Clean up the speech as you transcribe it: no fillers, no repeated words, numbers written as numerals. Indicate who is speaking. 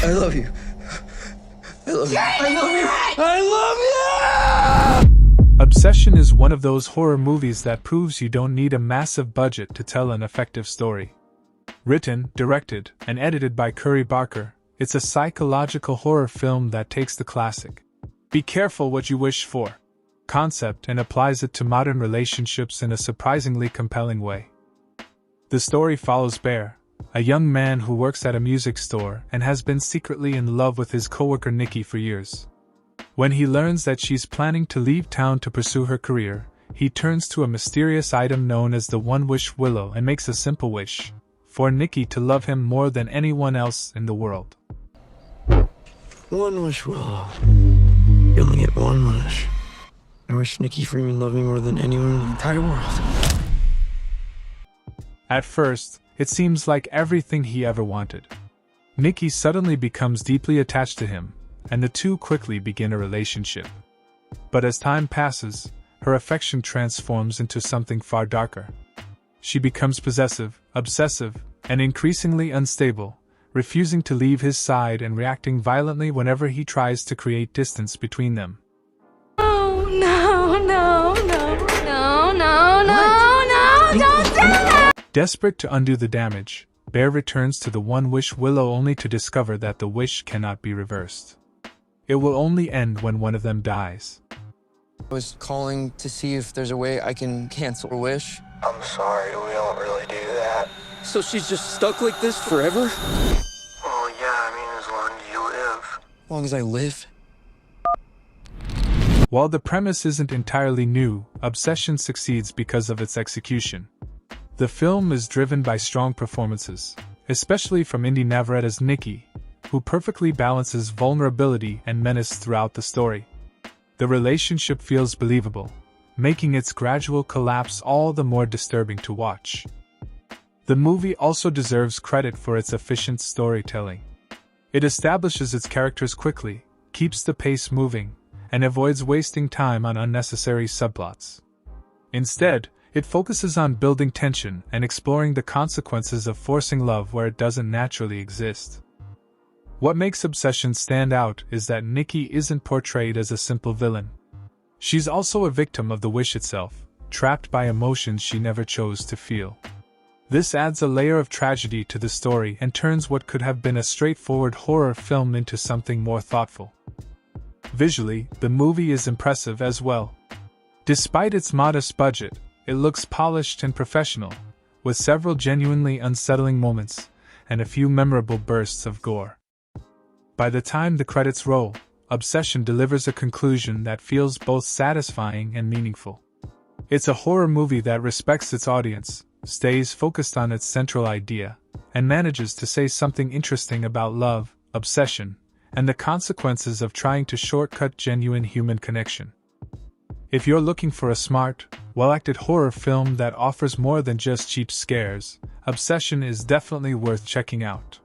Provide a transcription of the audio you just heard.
Speaker 1: I love you. I love you. I love you. I love you!
Speaker 2: Obsession is one of those horror movies that proves you don't need a massive budget to tell an effective story. Written, directed, and edited by Curry Barker, it's a psychological horror film that takes the classic "be careful what you wish for" concept and applies it to modern relationships in a surprisingly compelling way. The story follows Bear, a young man who works at a music store and has been secretly in love with his coworker Nikki for years. When he learns that she's planning to leave town to pursue her career, he turns to a mysterious item known as the One Wish Willow and makes a simple wish: for Nikki to love him more than anyone else in the world.
Speaker 1: One wish, Willow. You only get one wish. I wish Nikki Freeman loved me more than anyone in the entire world.
Speaker 2: At first, it seems like everything he ever wanted. Nikki suddenly becomes deeply attached to him, and the two quickly begin a relationship. But as time passes, her affection transforms into something far darker. She becomes possessive, obsessive, and increasingly unstable, refusing to leave his side and reacting violently whenever he tries to create distance between them.
Speaker 3: Oh, no, don't do that!
Speaker 2: Desperate to undo the damage, Bear returns to the One Wish Willow only to discover that the wish cannot be reversed. It will only end when one of them dies.
Speaker 1: I was calling to see if there's a way I can cancel a wish.
Speaker 4: I'm sorry, we don't really do that.
Speaker 1: So she's just stuck like this forever?
Speaker 4: Well, yeah, I mean, as long as you live.
Speaker 1: As long as I live?
Speaker 2: While the premise isn't entirely new, Obsession succeeds because of its execution. The film is driven by strong performances, especially from Indy Navarrete Nikki, who perfectly balances vulnerability and menace throughout the story. The relationship feels believable, making its gradual collapse all the more disturbing to watch. The movie also deserves credit for its efficient storytelling. It establishes its characters quickly, keeps the pace moving, and avoids wasting time on unnecessary subplots. Instead, it focuses on building tension and exploring the consequences of forcing love where it doesn't naturally exist. What makes Obsession stand out is that Nikki isn't portrayed as a simple villain. She's also a victim of the wish itself, trapped by emotions she never chose to feel. This adds a layer of tragedy to the story and turns what could have been a straightforward horror film into something more thoughtful. Visually, the movie is impressive as well. Despite its modest budget, it looks polished and professional, with several genuinely unsettling moments and a few memorable bursts of gore. By the time the credits roll, Obsession delivers a conclusion that feels both satisfying and meaningful. It's a horror movie that respects its audience, stays focused on its central idea, and manages to say something interesting about love, obsession, and the consequences of trying to shortcut genuine human connection. If you're looking for a smart, well-acted horror film that offers more than just cheap scares, Obsession is definitely worth checking out.